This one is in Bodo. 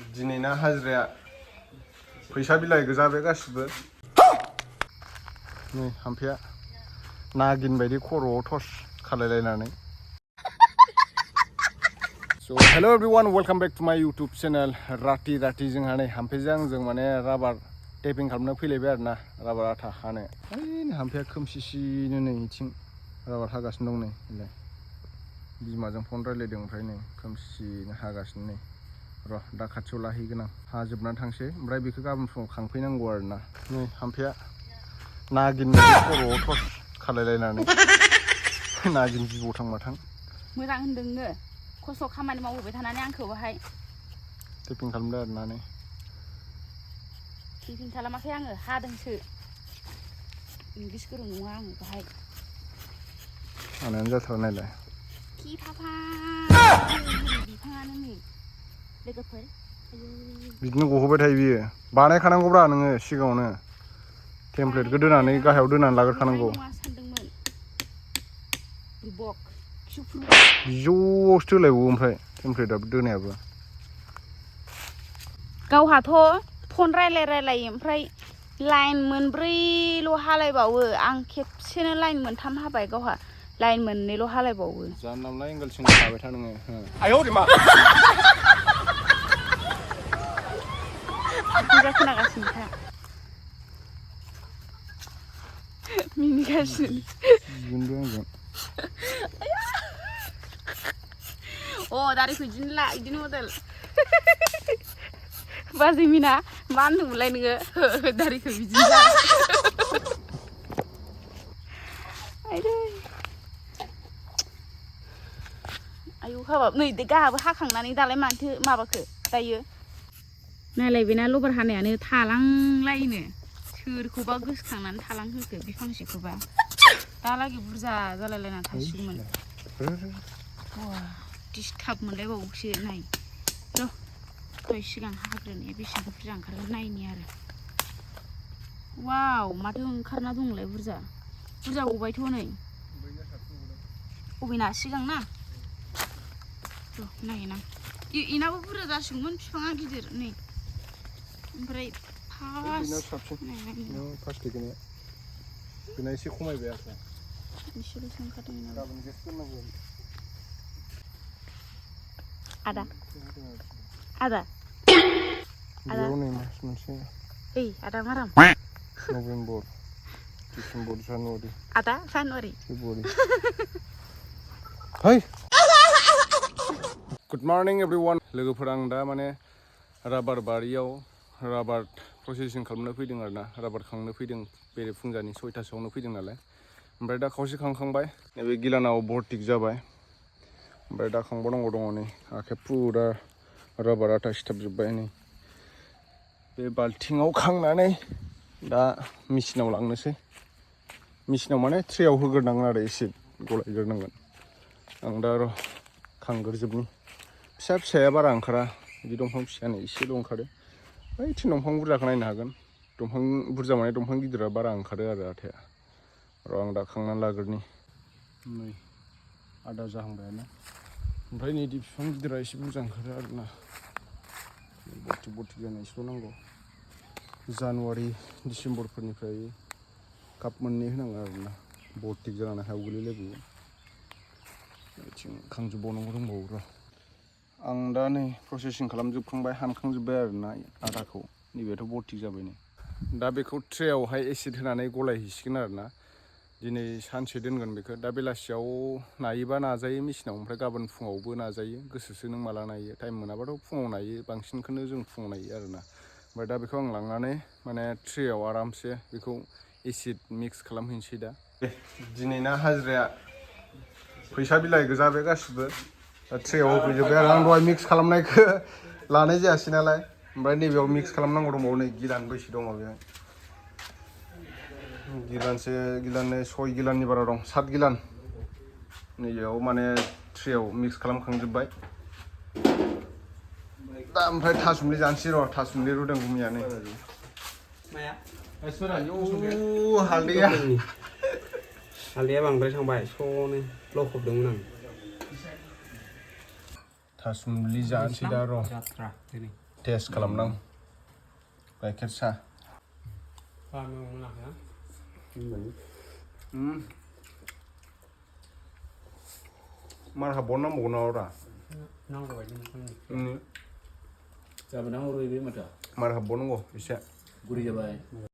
दिनैना हाजिराया फैसा बिलाइ गोजा बे गासिबो नै हाम्फेया नागिन बायदि खर'आव torch खालायलायनानै So hello everyone, welcome back to my YouTube channel राति जोंहा नै हाम्फेजों आंजों माने राबार टेपिं खालामनो फैलायबाय आरो ना राबार आथा हानो हाम्फेया खोमसिसिनो नै इथिं राबार हागासिनो दं नै बिमाजों फन रायलायदों ओमफ्राय नै खोमसिनो हागासिनो नै र' दा खाथियाव लाहैगोन आं हाजोबनानै थांसै ओमफ्राय बेखौ गाबोन फुङाव खांफैनांगौ आरो ना नै हाम्फेया नागिन बायदि खर'आव टर्च खालायलायनानै नागिन बिबौ थांबाथां मोजां होनदोंनो खस्थ' खामानि मावबोबाय थानानै आंखौ बाहाय टेपिं खालामदो आरो ना नै टेपिं खालामाखै आङो हादोंसो इंलिस गोरों नङा आङो बाहाय आनायानो जाथारा नायलाय खि फाफा बिफाङानो नै लोगोफोर बिदिनो गहोबाय थायो बियो बानायखानांगौब्रा नोङो सिगाङावनो टेमप्लेटखौ दोनानै गाहायाव दोनानै लाग्रोखानांगौ सानदोंमोन रिबक बिजौआवसो दोलायबावो ओमफ्राय टेमप्लेटआबो दोनायाबो गावहाथ' फन रायलाय ओमफ्राय लाइन मोनब्रैल' हालायबावो आं खेबसेनो लाइन मोनथाम हाबाय गावहा लाइन मोननैल' हालायबावो जानला मोनला एंगेलसिं थाबाय था नोङो आयौ मा खोनागासिनो था मिनिगासिनो बिगुनबो आंजों अ दारिखौ बिदिनो मडेल बाजै मिना मा होनदोंमोनलाय नोङो दारिखौ बिदिनो ला आयौ हाबाब नै गाहाबो हाखांनानै दालाय माथो माबाखो दायो नायलाय बेना लबार हानायानो थालांलायनो सोरखौबा गोसोखांनानै थालांहोखो बिफांसेखौबा दालागै बुरजा जालायलायना थासिगौमोन डिस्टार्ब मोनलायबावोसो नाय र' दहाय सिगां हाग्रोनाया बेसेबां बुरजा ओंखारगोन नायनि आरो वाव माथो ओंखारना दंलाय बुरजा गबायथ' नै बबेना सिगां ना र' नायना इनाबो बुरजा जासिगौमोन बिफाङा गिदिर नै ओमफ्राय बेना एसे खमायबाय आरो एसेल'सो ओंखारदों गाबोन गेस दोननांगोन आदा बेयाव नै मास मोनसे ओइ आदा माराम नभेम्बर डिसेम्बर जानुवारि आदा जानुवारि फेब्रुवारि है गुड मर्निं एभ्रिवान लोगोफोर आं दा माने राबार बारियाव राबार प्रसेसिं खालामनो फैदों आरो ना राबार खांनो फैदों बेरे फुंजानि 6टासोआवनो फैदों नालाय ओमफ्राय दा खावसे खांखांबाय नैबे गिलानाव भर्टिक जाबाय ओमफ्राय दा खांबावनांगौ दङ नै आखाइ फुरा राबार आथा सिथाबजोब्बाय नै बे बाल्थिङाव खांनानै दा मेचिनाव लांनोसै मेचिनाव माने ट्रेयाव होग्रोनांगोन आरो एसे गलायग्रोनांगोन आं दा र' खांग्रोजोबनि फिसा फिसाया बारा ओंखारा बिदि दंफां फिसायानो एसेल' ओंखारो ओइथिं दंफां बुरजाखौ नायनो हागोन दंफां बुरजा माने दंफां गिदिरा बारा ओंखारो आरो आथाया र' आं दा खांनानै लाग्रोनि नै आदा जाहांबायानो ओमफ्राय नै बिफां गिदिरा एसे बुरजा ओंखारो आरोना बर्टिक जानायसोल' नांगौ जानुवारि डिसेम्बरफोरनिफ्राय काप मोननै होनांगौ आरोना बर्टिक जानानै हायाव गोलैलायबावो बिथिं खांजोबबावनांगौ दंबावो र' आं दा नै प्रसेसिं खालामजोबखांबाय हानखांजोब्बाय आरोना आदाखौ नैबेथ' बर्टिक जाबाय नै दा बेखौ ट्रेयावहाय एसिड होनानै गलायहैसिगोन आरोना दिनै सानसे दोनगोन बेखौ दा बेलासियाव नायोबा नाजायो मेचिनाव ओमफ्राय गाबोन फुङावबो नाजायो गोसोसो नों माला नायो टाइम मोनाबाथ' फुङाव नायो बांसिनखौनो जों फुङाव नायो आरोना ओमफ्राय दा बेखौ आं लांनानै माने ट्रेयाव आरामसे बेखौ एसिड मिक्स खालामहैनोसै दा दिनैना हाजिराया फैसा बिलाइ गोजा बे गासिबो दा ट्रेयाव होफैजोब्बाय आरो आं दहाय मिक्स खालामनायखौ लानाय जायासै नालाय ओमफ्राय नैबेयाव मिक्स खालामनांगौ दंबावो नै गिलान बैसे दङ बेहाय गिलाननै 6 गिलाननि बारा दं 7 गिलान नैबेयाव माने ट्रेयाव मिक्स खालामखांजोब्बाय दा ओमफ्राय थासुमलि जानोसै र' थासुमलि रुदों गुमियानो हालदैया बांद्राय थांबाय स'नो लखबदोंमोन आं थासुमलि जानोसै दा र' टेस्ट खालामनां गाइखेर साहा Paham yang mana ya? मार हाबावनांबावगौ नामा Nanggu aja nih. रा Siapa nang urut ini mata? मार हाबावनांगौ एसे Gurih jabai.